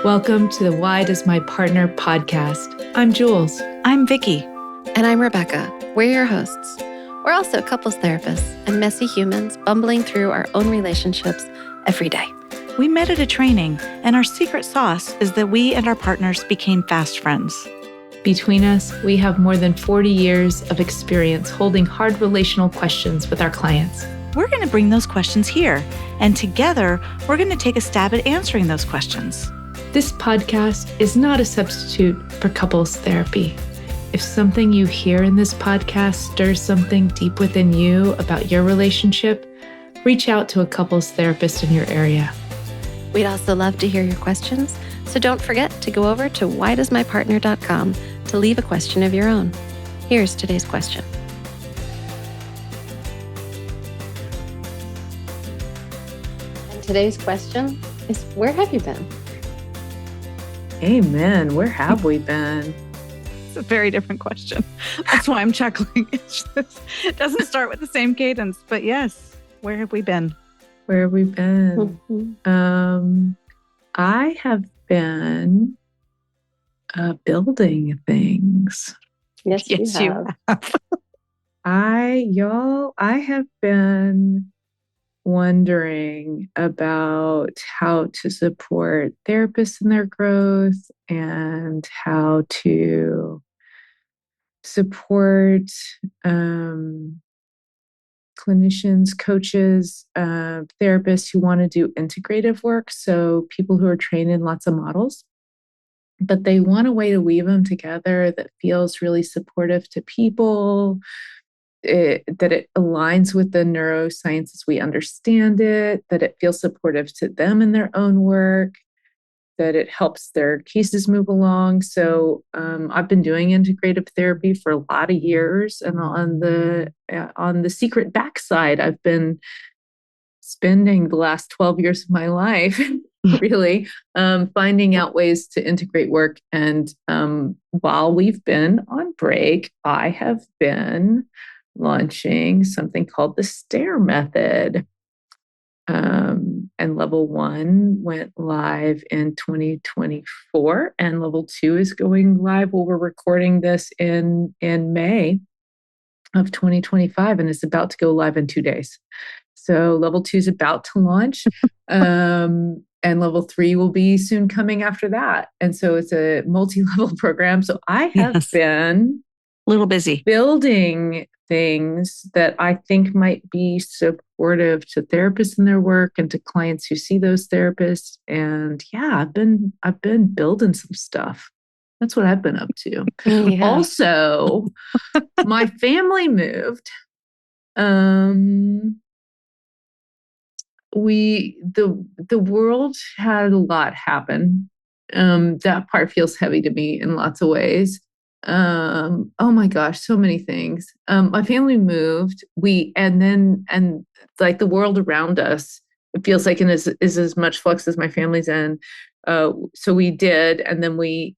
Welcome to the Why Does My Partner podcast. I'm Jules. I'm Vicky. And I'm Rebecca. We're your hosts. We're also couples therapists and messy humans bumbling through our own relationships every day. We met at a training, and our secret sauce is that we and our partners became fast friends. Between us, we have more than 40 years of experience holding hard relational questions with our clients. We're going to bring those questions here, and together, we're going to take a stab at answering those questions. This podcast is not a substitute for couples therapy. If something you hear in this podcast stirs something deep within you about your relationship, reach out to a couples therapist in your area. We'd also love to hear your questions, so don't forget to go over to whydoesmypartner.com to leave a question of your own. Here's today's question. And today's question is, where have you been? Amen. Where have we been? It's a very different question. That's why I'm chuckling. It doesn't start with the same cadence, but yes, where have we been? Where have we been? Mm-hmm. I have been building things. Yes, you have. I have been wondering about how to support therapists in their growth and how to support clinicians, coaches, therapists who want to do integrative work. So people who are trained in lots of models, but they want a way to weave them together that feels really supportive to people, that it aligns with the neuroscience as we understand it, that it feels supportive to them in their own work, that it helps their cases move along. So I've been doing integrative therapy for a lot of years, and on the secret backside, I've been spending the last 12 years of my life really finding out ways to integrate work. And while we've been on break, I have been launching something called the STAIR method. And level 1 went live in 2024, and level 2 is going live while we're recording this in May of 2025, and it's about to go live in 2 days. So level 2 is about to launch, and level 3 will be soon coming after that. And so it's a multi-level program. So I have been a little busy building things that I think might be supportive to therapists in their work and to clients who see those therapists. And yeah, I've been building some stuff. That's what I've been up to. Yeah. Also, my family moved. The world had a lot happen. That part feels heavy to me in lots of ways. Oh my gosh, so many things. My family moved. And like the world around us, it feels like it is as much flux as my family's in. So we did, and then we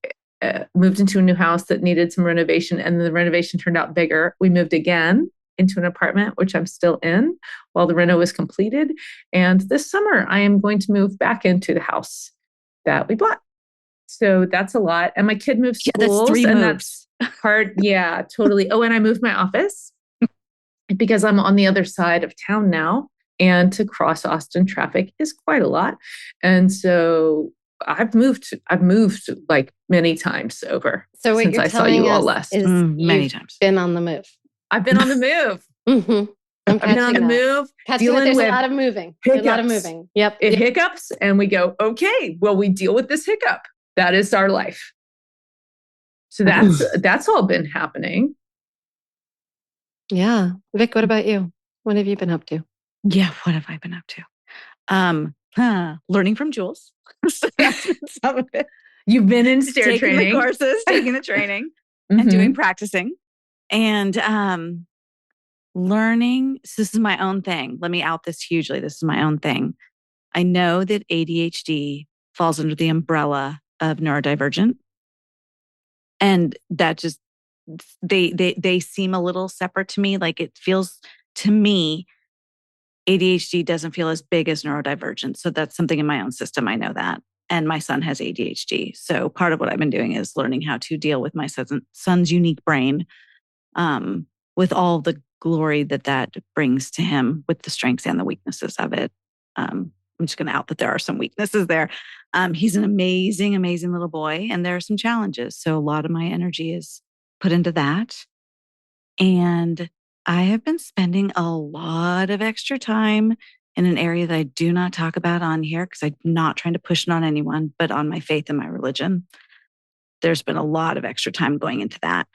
moved into a new house that needed some renovation, and the renovation turned out bigger. We moved again into an apartment, which I'm still in while the reno was completed. And this summer, I am going to move back into the house that we bought. So that's a lot. And my kid moved schools. Yeah, that's 3 and moves. That's hard. Yeah, totally. Oh, and I moved my office because I'm on the other side of town now. And to cross Austin traffic is quite a lot. And so I've moved like many times over since I saw you all last. Many times. Been on the move. I've been on the move. Mm-hmm. I've been on the move. There's a lot of moving. There's a lot of moving. Yep. It hiccups, and we go, okay, well, we deal with this hiccup. That is our life. So that's all been happening. Yeah. Vic, what about you? What have you been up to? Yeah, what have I been up to? Learning from Jules. So that's been some of it. You've been in STAIR taking training. the courses, taking the training, and doing practicing. And learning, so this is my own thing. Let me out this hugely. This is my own thing. I know that ADHD falls under the umbrella of neurodivergent. And that just, they seem a little separate to me. Like it feels to me, ADHD doesn't feel as big as neurodivergent. So that's something in my own system. I know that. and my son has ADHD. So part of what I've been doing is learning how to deal with my son's unique brain, with all the glory that brings to him, with the strengths and the weaknesses of it. I'm just going to out that there are some weaknesses there. He's an amazing, amazing little boy, and there are some challenges. So a lot of my energy is put into that. And I have been spending a lot of extra time in an area that I do not talk about on here, because I'm not trying to push it on anyone, but on my faith and my religion. There's been a lot of extra time going into that.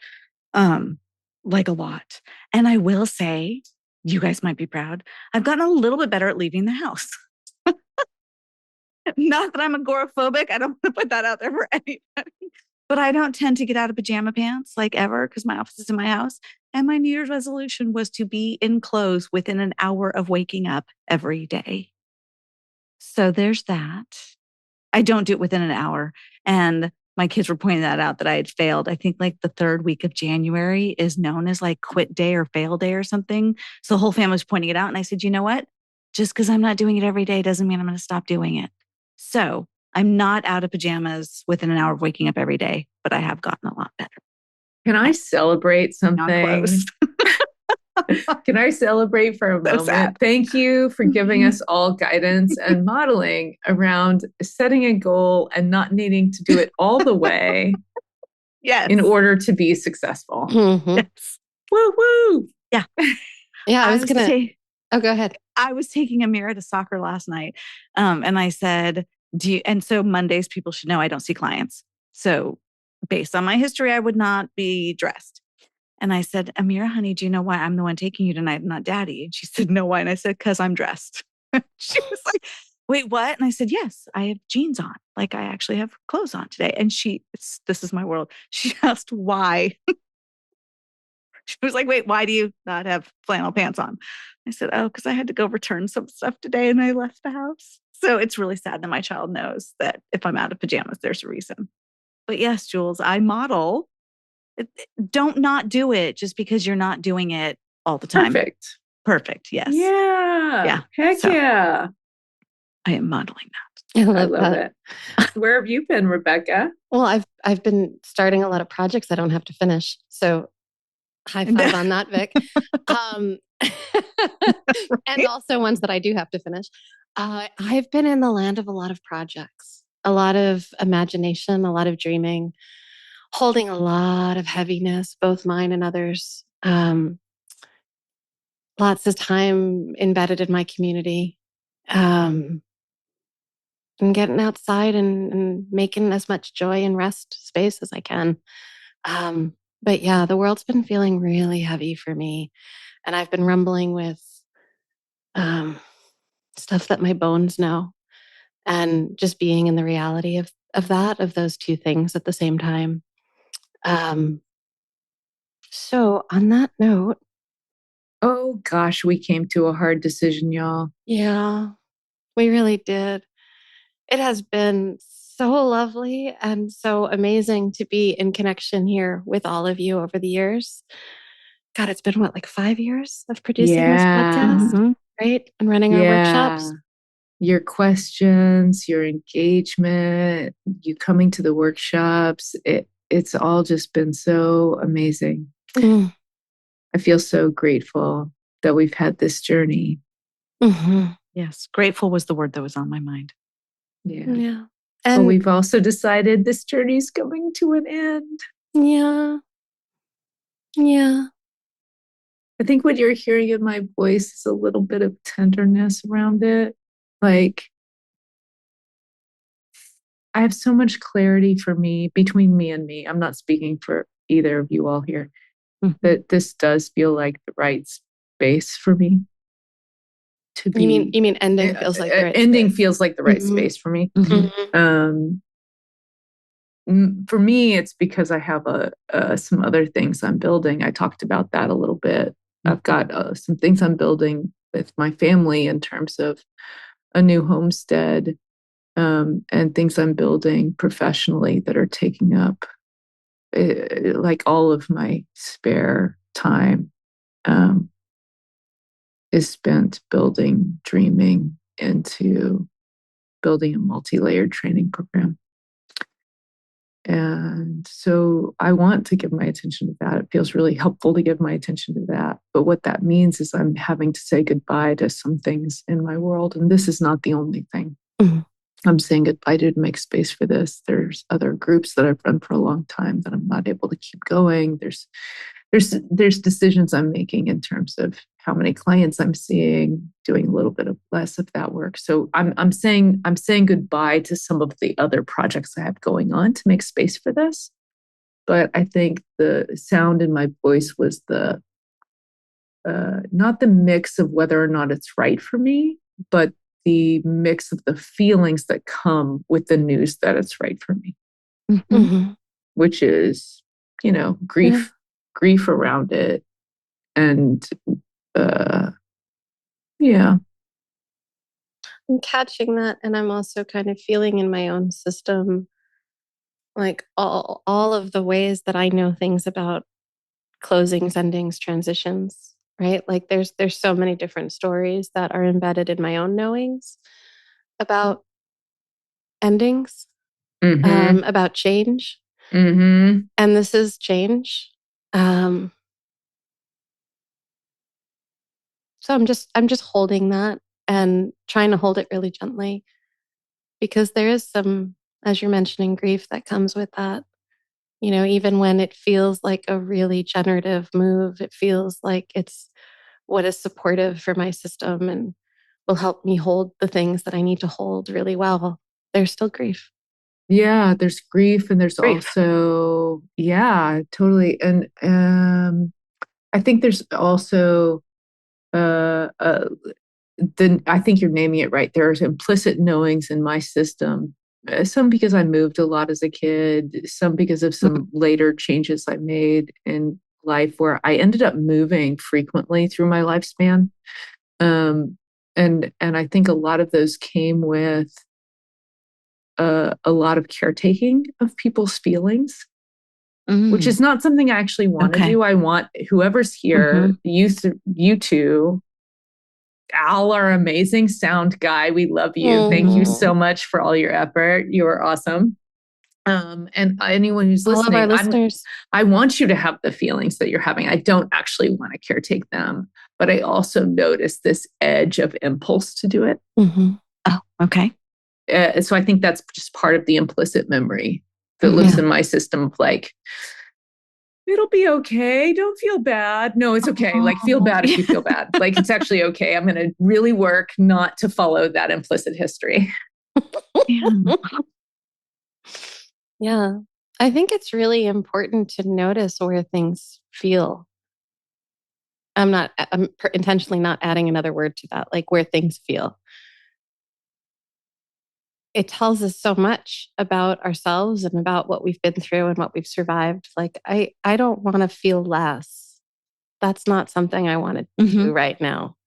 Like a lot. And I will say, you guys might be proud, I've gotten a little bit better at leaving the house. Not that I'm agoraphobic. I don't want to put that out there for anybody. But I don't tend to get out of pajama pants like ever, because my office is in my house. And my New Year's resolution was to be in clothes within an hour of waking up every day. So there's that. I don't do it within an hour. And my kids were pointing that out, that I had failed. I think like the third week of January is known as like quit day or fail day or something. So the whole family was pointing it out. And I said, you know what? Just because I'm not doing it every day doesn't mean I'm going to stop doing it. So I'm not out of pajamas within an hour of waking up every day, but I have gotten a lot better. Can I celebrate something? Can I celebrate for a moment? Sad. Thank you for giving us all guidance and modeling around setting a goal and not needing to do it all the way. Yes. In order to be successful. Mm-hmm. Yes. Woo woo. Yeah. Yeah, I was going to. Oh, go ahead. I was taking Amira to soccer last night. And I said, and so Mondays, people should know I don't see clients. So based on my history, I would not be dressed. And I said, Amira, honey, do you know why I'm the one taking you tonight and not daddy? And she said, no, why? And I said, because I'm dressed. She was like, wait, what? And I said, yes, I have jeans on. Like I actually have clothes on today. And this is my world. She asked why. She was like, wait, why do you not have flannel pants on? I said, oh, because I had to go return some stuff today and I left the house. So it's really sad that my child knows that if I'm out of pajamas, there's a reason. But yes, Jules, I model. Don't not do it just because you're not doing it all the time. Perfect. Yes. Yeah. Heck so, yeah. I am modeling that. I love it. Where have you been, Rebecca? Well, I've been starting a lot of projects I don't have to finish. So high five on that, Vic. And also ones that I do have to finish. I've been in the land of a lot of projects, a lot of imagination, a lot of dreaming, holding a lot of heaviness, both mine and others. Lots of time embedded in my community. And getting outside and making as much joy and rest space as I can. But yeah, the world's been feeling really heavy for me. And I've been rumbling with stuff that my bones know. And just being in the reality of those two things at the same time. So on that note. Oh gosh, we came to a hard decision, y'all. Yeah, we really did. It has been so lovely and so amazing to be in connection here with all of you over the years. God, it's been like 5 years of producing this podcast, right? And running our workshops. Your questions, your engagement, you coming to the workshops, it's all just been so amazing. I feel so grateful that we've had this journey. Mm-hmm. Yes, grateful was the word that was on my mind. Yeah. And but we've also decided this journey is coming to an end. Yeah. Yeah. I think what you're hearing in my voice is a little bit of tenderness around it. Like, I have so much clarity for me, between me and me. I'm not speaking for either of you all here, that this does feel like the right space for me to be. You mean ending feels like the right ending space. Feels like the right space for me. For me, it's because I have some other things I'm building. I talked about that a little bit. I've got some things I'm building with my family in terms of a new homestead, and things I'm building professionally that are taking up like all of my spare time is spent building, dreaming into building a multi-layered training program. And so I want to give my attention to that. It feels really helpful to give my attention to that. But what that means is I'm having to say goodbye to some things in my world. And this is not the only thing. Mm-hmm. I'm saying goodbye to make space for this. There's other groups that I've run for a long time that I'm not able to keep going. There's decisions I'm making in terms of how many clients I'm seeing, doing a little bit of less of that work. So I'm saying goodbye to some of the other projects I have going on to make space for this. But I think the sound in my voice was the not the mix of whether or not it's right for me, but the mix of the feelings that come with the news that it's right for me, mm-hmm. which is, grief around it. And yeah. I'm catching that. And I'm also kind of feeling in my own system, like all of the ways that I know things about closings, endings, transitions, right? Like there's so many different stories that are embedded in my own knowings about endings, mm-hmm. About change. Mm-hmm. And this is change. So I'm just holding that and trying to hold it really gently, because there is some, as you're mentioning, grief that comes with that. Even when it feels like a really generative move, it feels like it's what is supportive for my system and will help me hold the things that I need to hold really well. There's still grief. Yeah, there's grief, and there's also, yeah, totally. And I think there's also I think you're naming it right. There's implicit knowings in my system. Some because I moved a lot as a kid, some because of some later changes I made in life where I ended up moving frequently through my lifespan. And I think a lot of those came with a lot of caretaking of people's feelings, which is not something I actually want to do. I want whoever's here, you two, Al, our amazing sound guy. We love you. Mm-hmm. Thank you so much for all your effort. You are awesome. And anyone who's listening, all of our listeners, I want you to have the feelings that you're having. I don't actually want to caretake them, but I also notice this edge of impulse to do it. Mm-hmm. Oh, okay. So I think that's just part of the implicit memory that lives in my system of like, it'll be okay. Don't feel bad. No, it's okay. Like, feel bad if you feel bad. Like, it's actually okay. I'm going to really work not to follow that implicit history. Yeah. I think it's really important to notice where things feel. I'm intentionally not adding another word to that, like where things feel. It tells us so much about ourselves and about what we've been through and what we've survived. Like, I don't want to feel less. That's not something I want to do right now.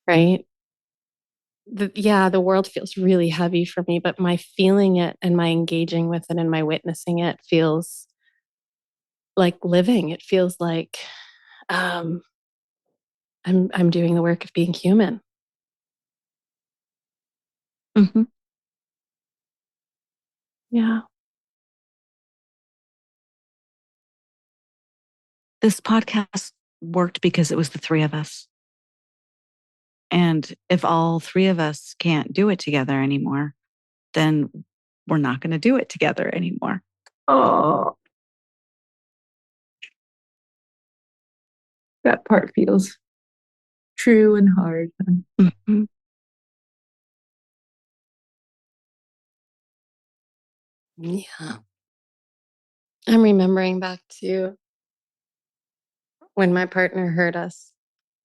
Right? The world feels really heavy for me, but my feeling it and my engaging with it and my witnessing it feels like living. It feels like I'm doing the work of being human. Mm-hmm. Yeah. This podcast worked because it was the three of us. And if all three of us can't do it together anymore, then we're not going to do it together anymore. Oh, that part feels true and hard. Mm-hmm. Yeah. I'm remembering back to when my partner heard us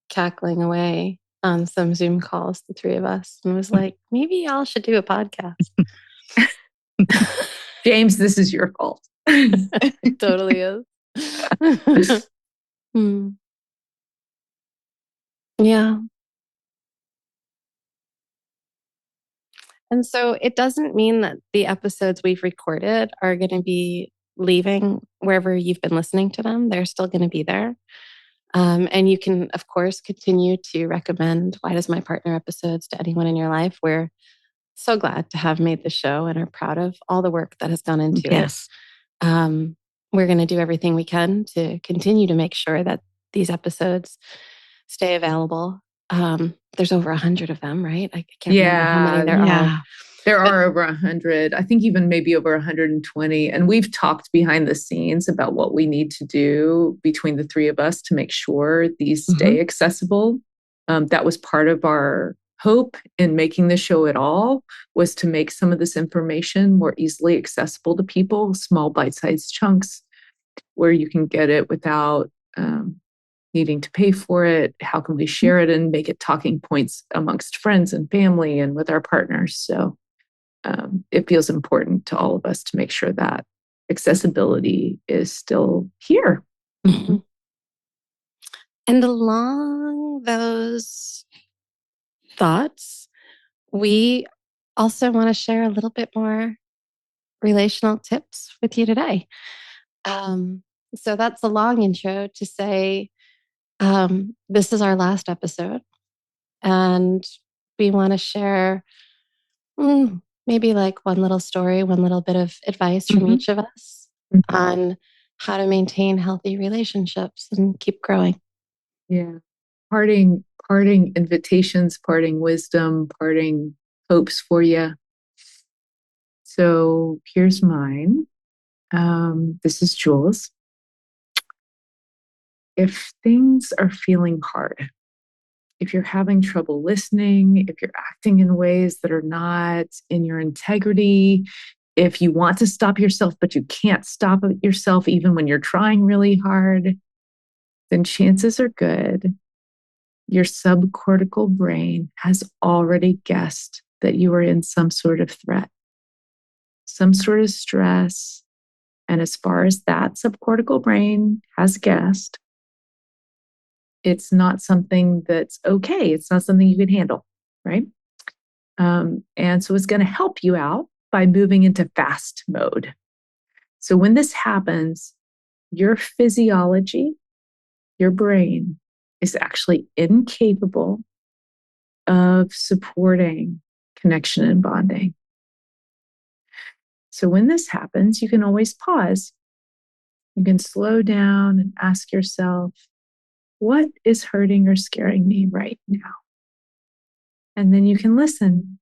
cackling away on some Zoom calls, the three of us, and was like, maybe y'all should do a podcast. James, this is your fault. It totally is. Yeah. And so it doesn't mean that the episodes we've recorded are going to be leaving wherever you've been listening to them. They're still going to be there. And you can, of course, continue to recommend Why Does My Partner episodes to anyone in your life where So glad to have made the show and are proud of all the work that has gone into Yes. it. We're going to do everything we can to continue to make sure that these episodes stay available. There's over 100 of them, right? I can't remember how many there are. There are over 100. I think even maybe over 120. And we've talked behind the scenes about what we need to do between the three of us to make sure these stay accessible. That was part of our hope in making the show at all, was to make some of this information more easily accessible to people, small bite-sized chunks where you can get it without needing to pay for it. How can we share it and make it talking points amongst friends and family and with our partners? So it feels important to all of us to make sure that accessibility is still here. Mm-hmm. And along those thoughts, we also want to share a little bit more relational tips with you today. So that's a long intro to say this is our last episode, and we want to share maybe like one little story, one little bit of advice from each of us on how to maintain healthy relationships and keep growing. Yeah. Parting invitations, parting wisdom, parting hopes for you. So here's mine. This is Jules. If things are feeling hard, if you're having trouble listening, if you're acting in ways that are not in your integrity, if you want to stop yourself, but you can't stop yourself even when you're trying really hard, then chances are good your subcortical brain has already guessed that you are in some sort of threat, some sort of stress. And as far as that subcortical brain has guessed, it's not something that's okay. It's not something you can handle, right? And so it's going to help you out by moving into fast mode. So when this happens, your physiology, your brain is actually incapable of supporting connection and bonding. So when this happens, you can always pause. You can slow down and ask yourself, what is hurting or scaring me right now? And then you can listen.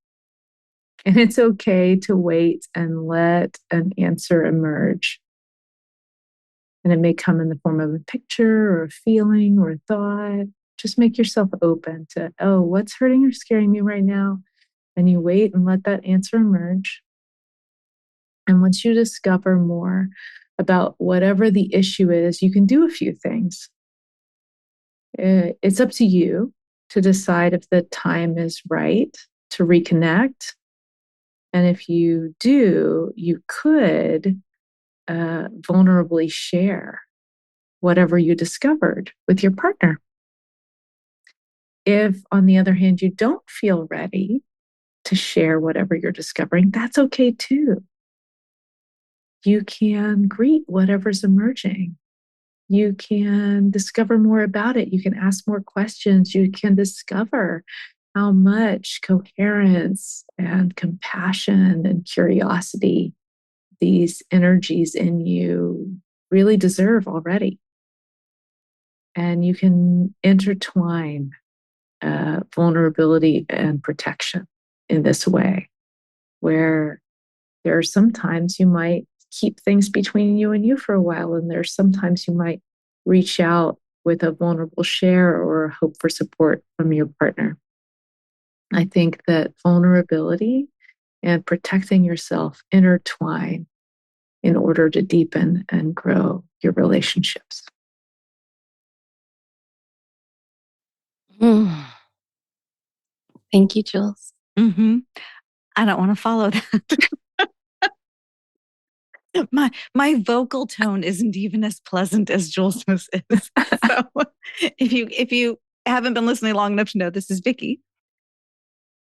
And it's okay to wait and let an answer emerge. And it may come in the form of a picture or a feeling or a thought. Just make yourself open to, oh, what's hurting or scaring me right now? And you wait and let that answer emerge. And once you discover more about whatever the issue is, you can do a few things. It's up to you to decide if the time is right to reconnect. And if you do, you could vulnerably share whatever you discovered with your partner. If, on the other hand, you don't feel ready to share whatever you're discovering, that's okay too. You can greet whatever's emerging. You can discover more about it. You can ask more questions. You can discover how much coherence and compassion and curiosity these energies in you really deserve already. And you can intertwine vulnerability and protection in this way, where there are sometimes you might keep things between you and you for a while, and there's sometimes you might reach out with a vulnerable share or hope for support from your partner. I think that vulnerability and protecting yourself intertwine in order to deepen and grow your relationships. Thank you, Jules. I don't want to follow that. My vocal tone isn't even as pleasant as Jules' is. So if you haven't been listening long enough to know, this is Vicky.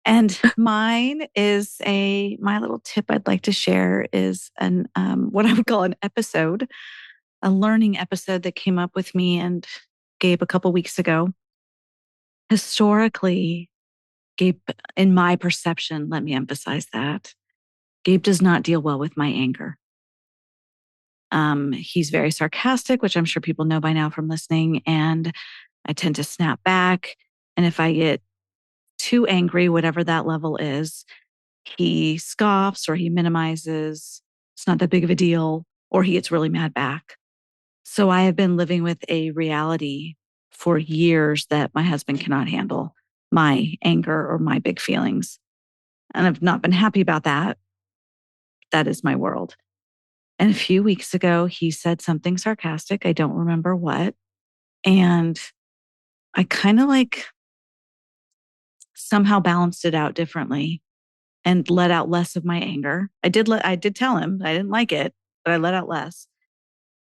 And mine is my little tip I'd like to share is what I would call an episode, a learning episode that came up with me and Gabe a couple weeks ago. Historically, Gabe, in my perception, let me emphasize that, Gabe does not deal well with my anger. He's very sarcastic, which I'm sure people know by now from listening. And I tend to snap back. And if I get too angry, whatever that level is, he scoffs or he minimizes. It's not that big of a deal, or he gets really mad back. So I have been living with a reality for years that my husband cannot handle my anger or my big feelings. And I've not been happy about that. That is my world. And a few weeks ago, he said something sarcastic. I don't remember what. And I kind of like somehow balanced it out differently and let out less of my anger. I did tell him I didn't like it, but I let out less.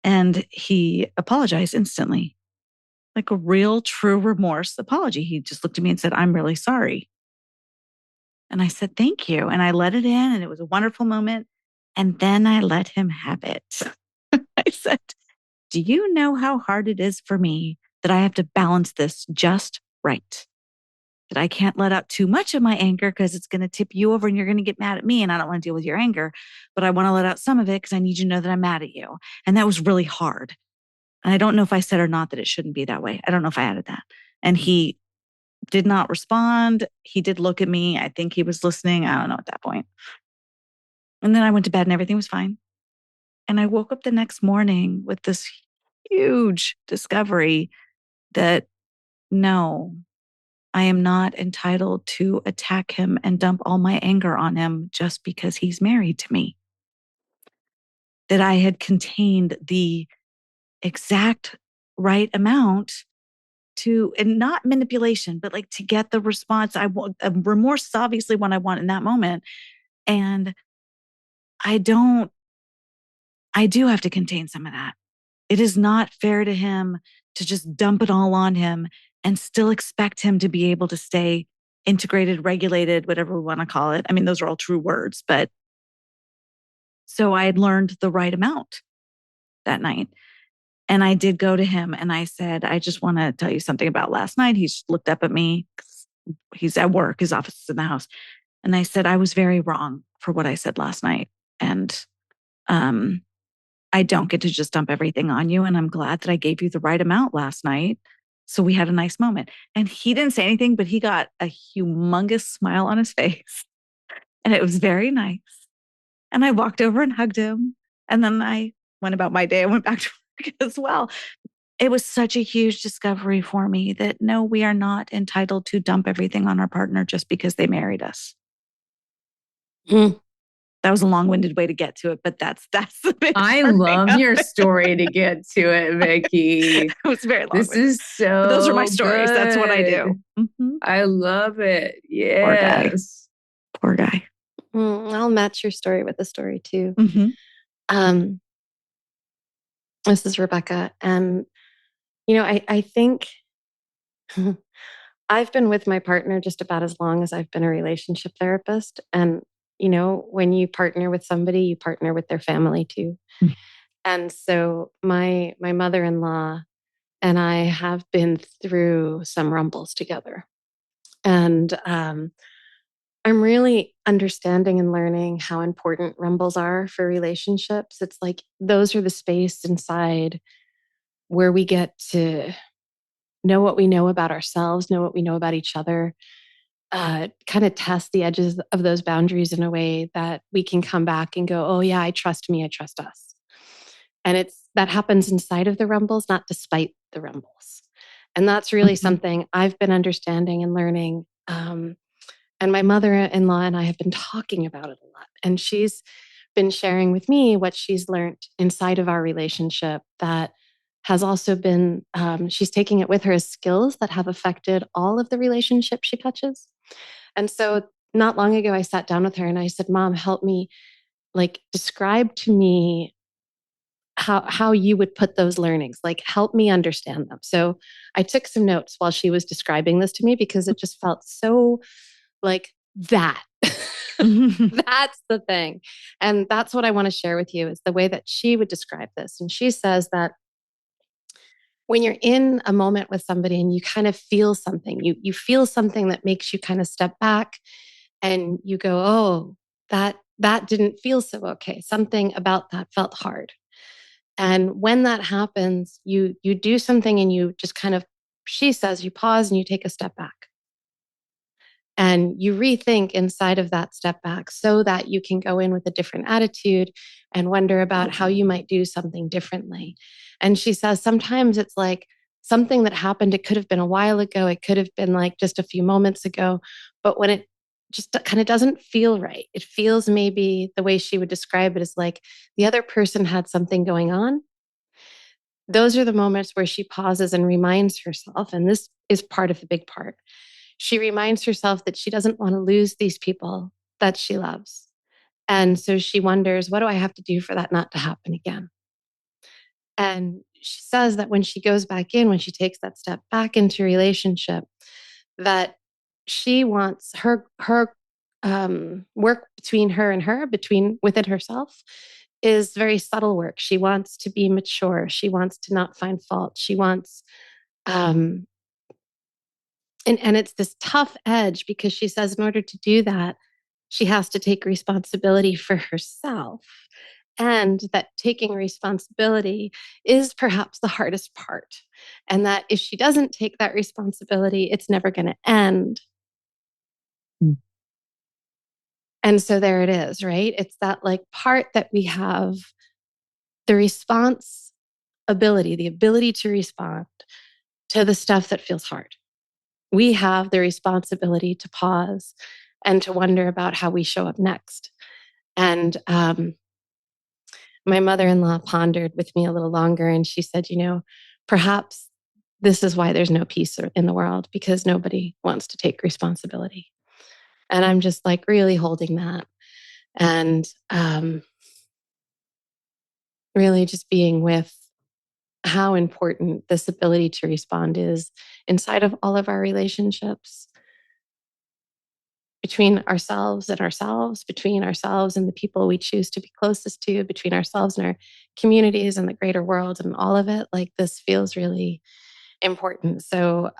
And he apologized instantly, like a real, true remorse apology. He just looked at me and said, "I'm really sorry." And I said, "Thank you." And I let it in, and it was a wonderful moment. And then I let him have it. I said, "Do you know how hard it is for me that I have to balance this just right? That I can't let out too much of my anger because it's going to tip you over and you're going to get mad at me. And I don't want to deal with your anger, but I want to let out some of it because I need you to know that I'm mad at you." And that was really hard. And I don't know if I said or not that it shouldn't be that way. I don't know if I added that. And he did not respond. He did look at me. I think he was listening. I don't know at that point. And then I went to bed and everything was fine. And I woke up the next morning with this huge discovery that no, I am not entitled to attack him and dump all my anger on him just because he's married to me. That I had contained the exact right amount to, and not manipulation, but like to get the response I want. Remorse is obviously what I want in that moment. And I don't, I do have to contain some of that. It is not fair to him to just dump it all on him and still expect him to be able to stay integrated, regulated, whatever we want to call it. I mean, those are all true words, but so I had learned the right amount that night. And I did go to him and I said, "I just want to tell you something about last night." He looked up at me. He's at work. His office is in the house. And I said, "I was very wrong for what I said last night. And um, I don't get to just dump everything on you. And I'm glad that I gave you the right amount last night. So we had a nice moment." And he didn't say anything, but he got a humongous smile on his face. And it was very nice. And I walked over and hugged him. And then I went about my day. I went back to work as well. It was such a huge discovery for me that no, we are not entitled to dump everything on our partner just because they married us. Mm. That was a long-winded way to get to it, but that's the big. I love your story to get to it, Vicky. It was very long. This is so but those are my stories. good. That's what I do. Mm-hmm. I love it. Yes. Poor guy. I'll match your story with a story too. Mm-hmm. This is Rebecca. And, I think I've been with my partner just about as long as I've been a relationship therapist. And, when you partner with somebody, you partner with their family too. Mm-hmm. And so my mother-in-law and I have been through some rumbles together. And I'm really understanding and learning how important rumbles are for relationships. It's like those are the space inside where we get to know what we know about ourselves, know what we know about each other, kind of test the edges of those boundaries in a way that we can come back and go, "Oh yeah, I trust me, I trust us." And that happens inside of the rumbles, not despite the rumbles. And that's really something I've been understanding and learning. And my mother-in-law and I have been talking about it a lot. And she's been sharing with me what she's learned inside of our relationship that has also been, she's taking it with her as skills that have affected all of the relationships she touches. And so not long ago, I sat down with her and I said, "Mom, help me, like, describe to me how you would put those learnings, like help me understand them." So I took some notes while she was describing this to me because it just felt so like that. That's the thing. And that's what I want to share with you is the way that she would describe this. And she says that when you're in a moment with somebody and you kind of feel something, you feel something that makes you kind of step back and you go, oh, that didn't feel so okay. Something about that felt hard. And when that happens, you do something and you just kind of, she says, you pause and you take a step back. And you rethink inside of that step back so that you can go in with a different attitude and wonder about how you might do something differently. And she says, sometimes it's like something that happened, it could have been a while ago, it could have been like just a few moments ago, but when it just kind of doesn't feel right, it feels maybe the way she would describe it is like the other person had something going on. Those are the moments where she pauses and reminds herself, and this is part of the big part. She reminds herself that she doesn't want to lose these people that she loves. And so she wonders, what do I have to do for that not to happen again? And she says that when she goes back in, when she takes that step back into relationship, that she wants her work between her and her, between within herself, is very subtle work. She wants to be mature. She wants to not find fault. She wants um, and it's this tough edge because she says in order to do that, she has to take responsibility for herself. And that taking responsibility is perhaps the hardest part. And that if she doesn't take that responsibility, it's never going to end. Mm. And so there it is, right? It's that like part that we have the response ability, the ability to respond to the stuff that feels hard. We have the responsibility to pause and to wonder about how we show up next. And my mother-in-law pondered with me a little longer and she said, perhaps this is why there's no peace in the world, because nobody wants to take responsibility. And I'm just like really holding that and really just being with how important this ability to respond is inside of all of our relationships, between ourselves, between ourselves and the people we choose to be closest to, between ourselves and our communities and the greater world and all of it. Like this feels really important. So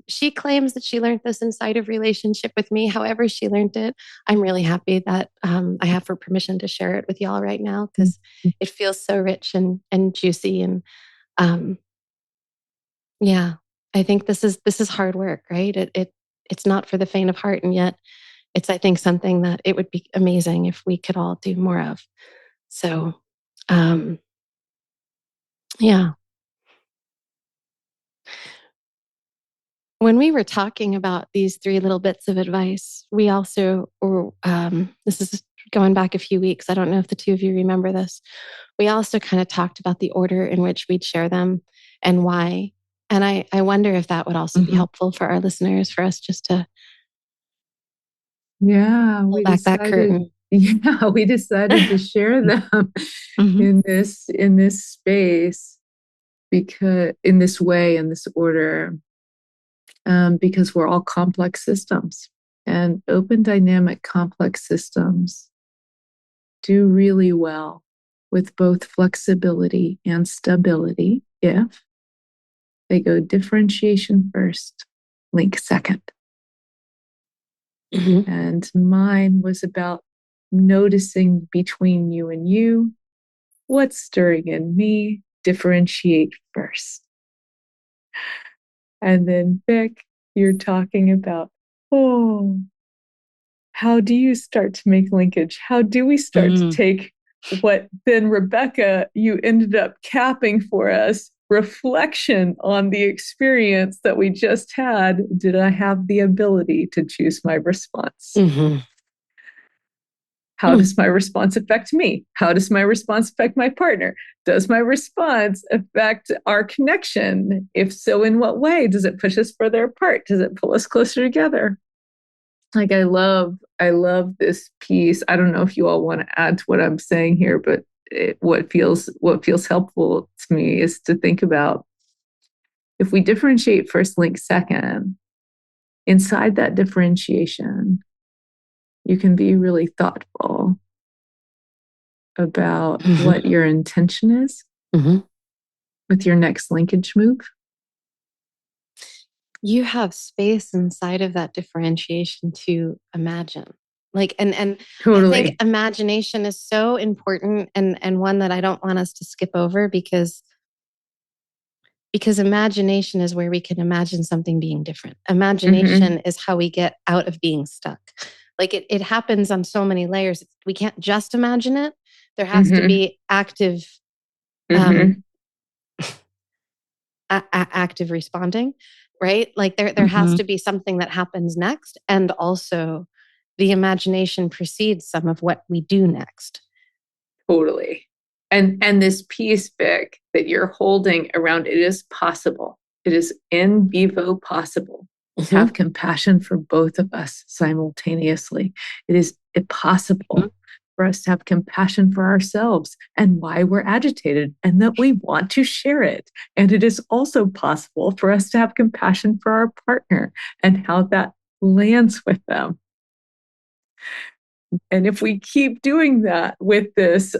she claims that she learned this inside of relationship with me. However she learned it, I'm really happy that I have her permission to share it with y'all right now because it feels so rich and juicy. And yeah, I think this is hard work, right? It's not for the faint of heart, and yet it's, I think, something that it would be amazing if we could all do more of. So, yeah. When we were talking about these 3 little bits of advice, we also, this is going back a few weeks. I don't know if the two of you remember this. We also kind of talked about the order in which we'd share them and why. And I wonder if that would also be helpful for our listeners, for us just to pull back that curtain. Yeah, we decided to share them in this space because in this way, in this order, because we're all complex systems, and open dynamic complex systems do really well with both flexibility and stability if they go differentiation first, link second. And mine was about noticing between you and you, what's stirring in me, differentiate first. And then, Vic, you're talking about, how do you start to make linkage? How do we start to take what then, Rebecca, you ended up capping for us, reflection on the experience that we just had? Did I have the ability to choose my response? How does my response affect me? How does my response affect my partner? Does my response affect our connection? If so, in what way? Does it push us further apart? Does it pull us closer together? Like, I love this piece. I don't know if you all want to add to what I'm saying here, but what feels helpful to me is to think about, if we differentiate first, link second, inside that differentiation, you can be really thoughtful about what your intention is with your next linkage move. you have space inside of that differentiation to imagine. Like, and Totally. I think imagination is so important, and one that I don't want us to skip over, because imagination is where we can imagine something being different. Imagination is how we get out of being stuck. Like it happens on so many layers. We can't just imagine it. There has to be active, active responding, right? Like there has to be something that happens next, and also the imagination precedes some of what we do next. Totally. And this piece, Vic, that you're holding around, it is possible. It is in vivo possible to have compassion for both of us simultaneously. It is possible for us to have compassion for ourselves and why we're agitated and that we want to share it. And it is also possible for us to have compassion for our partner and how that lands with them. And if we keep doing that with this,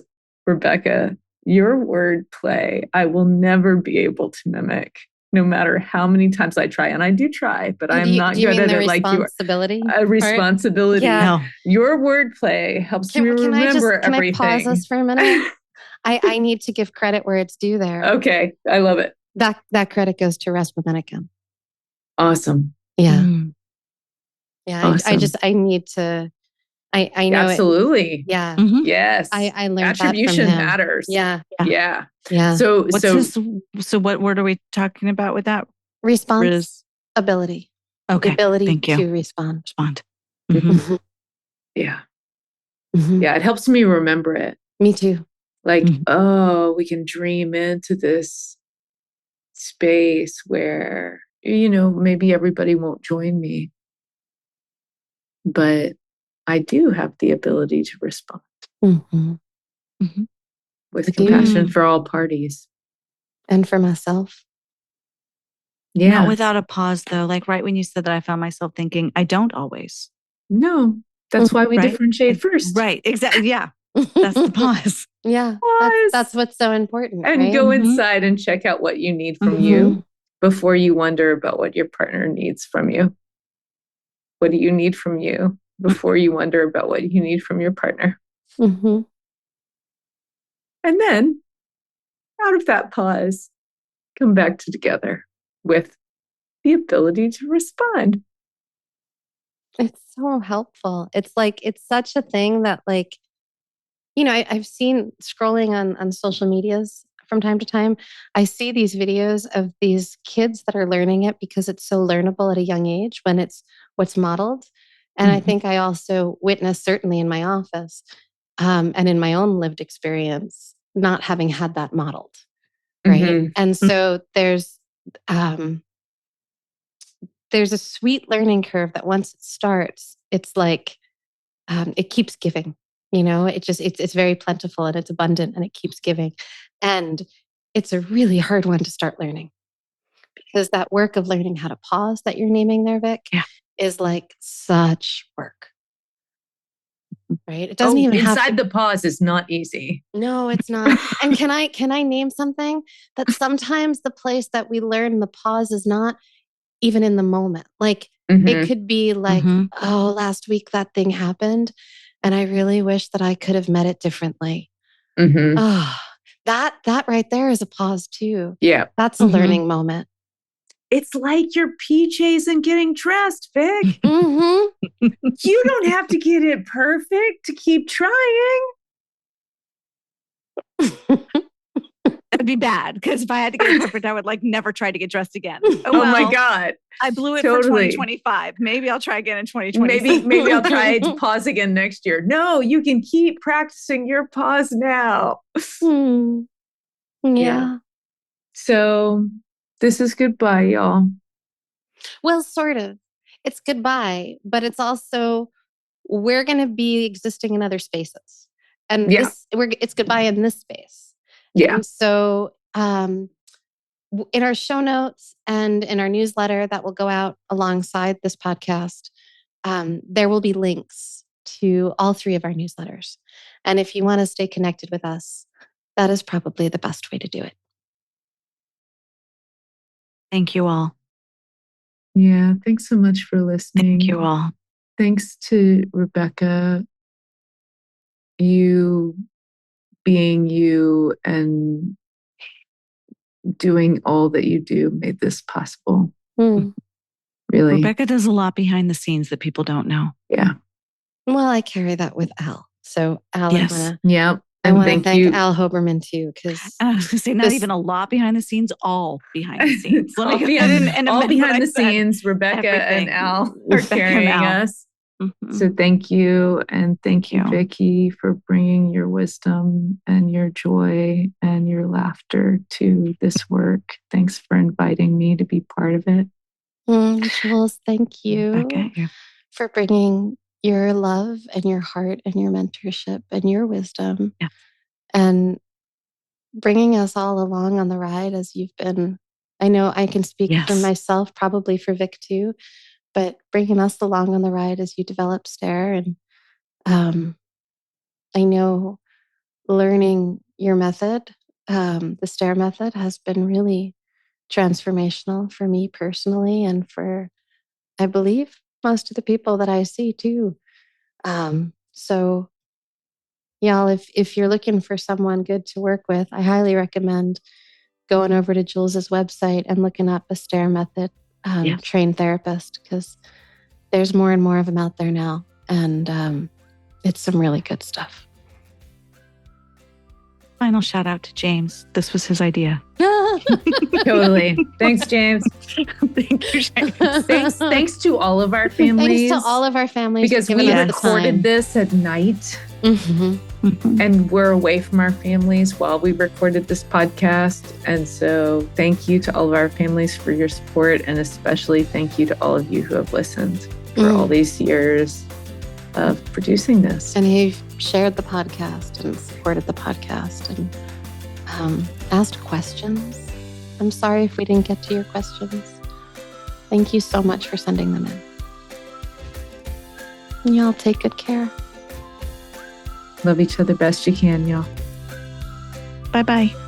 Rebecca, your wordplay, I will never be able to mimic, no matter how many times I try. And I do try, but I'm not good at it like you are. Responsibility. Yeah. No. Your wordplay helps me remember everything. Can I pause this for a minute? I need to give credit where it's due there. Okay. I love it. That credit goes to Respomenicum. Awesome. Yeah. Yeah. Awesome. I need to, I know absolutely. it. Yeah. Yes. I learned attribution that from him. matters. Yeah. So so what word are we talking about with that? Ability. Okay. The ability Thank you. to respond. Yeah. Yeah. It helps me remember it. Me too. Like, oh, we can dream into this space where, maybe everybody won't join me, but I do have the ability to respond with compassion for all parties. And for myself. Yeah. Not without a pause, though. Like right when you said that, I found myself thinking, I don't always. No, that's why we differentiate first. Right. Exactly. Yeah. That's the pause. Yeah. That's what's so important. And right? go inside and check out what you need from you before you wonder about what your partner needs from you. What do you need from you before you wonder about what you need from your partner? And then out of that pause, come back together with the ability to respond. It's so helpful. It's like, it's such a thing that I've seen scrolling on social medias from time to time. I see these videos of these kids that are learning it because it's so learnable at a young age when it's what's modeled. And I think I also witnessed, certainly in my office and in my own lived experience, not having had that modeled. Right. And so there's a sweet learning curve that once it starts, it's like it keeps giving. It's very plentiful and it's abundant and it keeps giving. And it's a really hard one to start learning, because that work of learning how to pause that you're naming there, Vic, is like such work. Right? It doesn't even inside the pause is not easy. No, it's not. And can I name something that sometimes the place that we learn the pause is not even in the moment. Like it could be like, oh, last week that thing happened and I really wish that I could have met it differently. Oh, that right there is a pause too. Yeah. That's a learning moment. It's like your PJs and getting dressed, Vic. You don't have to get it perfect to keep trying. That'd be bad, because if I had to get it perfect, I would never try to get dressed again. Oh my God. I blew it for 2025. Maybe I'll try again in 2026. Maybe I'll try to pause again next year. No, you can keep practicing your pause now. Yeah. So this is goodbye, y'all. Well, sort of. It's goodbye, but it's also, we're going to be existing in other spaces. And it's goodbye in this space. Yeah. And so in our show notes and in our newsletter that will go out alongside this podcast, there will be links to all 3 of our newsletters. And if you want to stay connected with us, that is probably the best way to do it. Thank you all. Yeah. Thanks so much for listening. Thank you all. Thanks to Rebecca, you being you and doing all that you do made this possible. Really. Rebecca does a lot behind the scenes that people don't know. Yeah. Well, I carry that with Al. So Al, Yes. I want to thank Al Hoberman too, because I was going to say not even a lot behind the scenes, all behind the scenes. Let me all behind the scenes. Rebecca and Al are carrying us. Mm-hmm. So thank you, and thank you, Vicki, for bringing your wisdom and your joy and your laughter to this work. Thanks for inviting me to be part of it. Jules, thank you for bringing your love and your heart and your mentorship and your wisdom and bringing us all along on the ride as you've been. I know I can speak for myself, probably for Vic too, but bringing us along on the ride as you develop STAIR. And I know learning your method, the STAIR method, has been really transformational for me personally and for, I believe, most of the people that I see too. So y'all, if you're looking for someone good to work with, I highly recommend going over to Jules's website and looking up a STAIR method trained therapist, because there's more and more of them out there now. And it's some really good stuff. Final shout out to James. This was his idea. Totally. Thanks, James. Thank you, James. Thanks to all of our families. Thanks to all of our families. Because we recorded this at night. And we're away from our families while we recorded this podcast. And so thank you to all of our families for your support. And especially thank you to all of you who have listened for all these years of producing this. And who've shared the podcast and supported the podcast and asked questions. I'm sorry if we didn't get to your questions. Thank you so much for sending them in. And y'all take good care. Love each other best you can, y'all. Bye-bye.